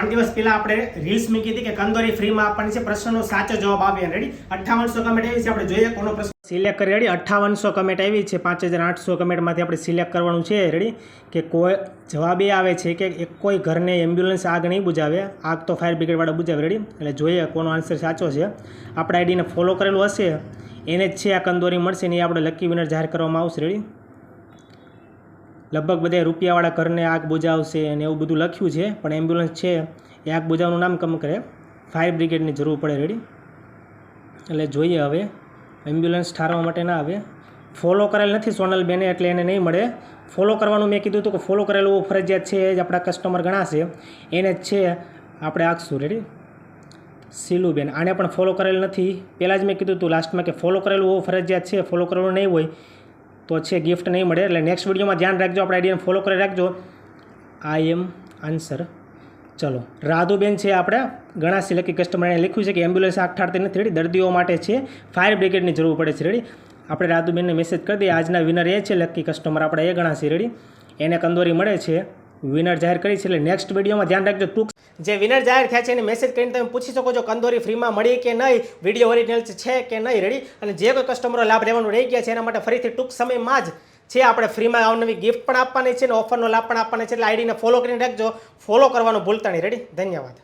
3 દિવસ પહેલા આપણે રીલ્સ મૂકી હતી કે કંદોરી ફ્રીમાં આપવાની છે, પ્રશ્નનો સાચો જવાબ આવ્યો. રેડી 5800 કમેન્ટ આવી છે. આપણે જોઈએ કોનો પ્રશ્ન સિલેક્ટ કરી. રેડી 5800 કમેન્ટ આવી છે. 5800 કમેન્ટમાંથી આપણે સિલેક્ટ કરવાનું છે. રેડી કે કોઈ જવાબ એ આવે છે કે કોઈ ઘરને એમ્બ્યુલન્સ આગ નહીં બુજાવે, આગ તો ફાયર બ્રિગેડવાળા બુજાવે. રેડી એટલે જોઈએ કોનો આન્સર સાચો છે. આપણે આઈડીને ફોલો કરેલું હશે એને જ છે આ કંદોરી મળશે ને એ આપણે લકી વિનર જાહેર કરવામાં આવશે. રેડી લગભગ બધા રૂપિયાવાળા ઘરને આગ બુજાવશે અને એવું બધું લખ્યું છે, પણ એમ્બ્યુલન્સ છે એ આગ બુજાવવાનું નામ કમ કરે, ફાયર બ્રિગેડની જરૂર પડે. રેડી એટલે જોઈએ હવે એમ્બ્યુલન્સ ઠારવા માટે ના આવે. ફોલો કરેલ નથી સોનલબેને એટલે એને નહીં મળે. ફોલો કરવાનું મેં કીધું હતું કે ફોલો કરેલું ફરજિયાત છે, એ જ આપણા કસ્ટમર ગણાશે, એને જ છે આપણે આખશું. રેડી સીલુબેન આને પણ ફોલો કરેલ નથી. પહેલાં જ મેં કીધું હતું લાસ્ટમાં કે ફોલો કરેલું હોવું ફરજિયાત છે, ફોલો કરેલું નહીં હોય તો છે ગિફ્ટ નહીં મળે. એટલે નેક્સ્ટ વિડીયોમાં ધ્યાન રાખજો, આપણે આઈડીને ફોલો કરી રાખજો. આઈ એમ આન્સર. ચલો રાધુબેન છે આપણે ગણાસી લકી કસ્ટમર એને લખ્યું છે કે એમ્બ્યુલન્સ આગ ઠારતી નથી. રેડી દર્દીઓ માટે છે, ફાયર બ્રિગેડની જરૂર પડે છે. રેડી આપણે રાધુબેનને મેસેજ કરી દઈએ. આજના વિનર એ છે લકી કસ્ટમર આપણે એ ગણાસી. રેડી એને કંદોરી મળે છે, વિનર જાહેર કરી છે. એટલે નેક્સ્ટ વિડીયોમાં ધ્યાન રાખજો. ટૂંક જે વિનર જાહેર થયા છે એને મેસેજ કરીને તમે પૂછી શકો છો કંદોરી ફ્રીમાં મળી કે નહીં, વિડીયો ઓરિજિનલ છે કે નહીં. રેડી અને જે કોઈ કસ્ટમરો લાભ લેવાનું રહી ગયા છે એના માટે ફરીથી ટૂંક સમયમાં જ છે આપણે ફ્રીમાં અવનવી ગિફ્ટ પણ આપવાની છે ને ઓફરનો લાભ પણ આપવાનો છે. એટલે આઈડીને ફોલો કરીને રાખજો, ફોલો કરવાનું ભૂલતા નહીં. રેડી ધન્યવાદ.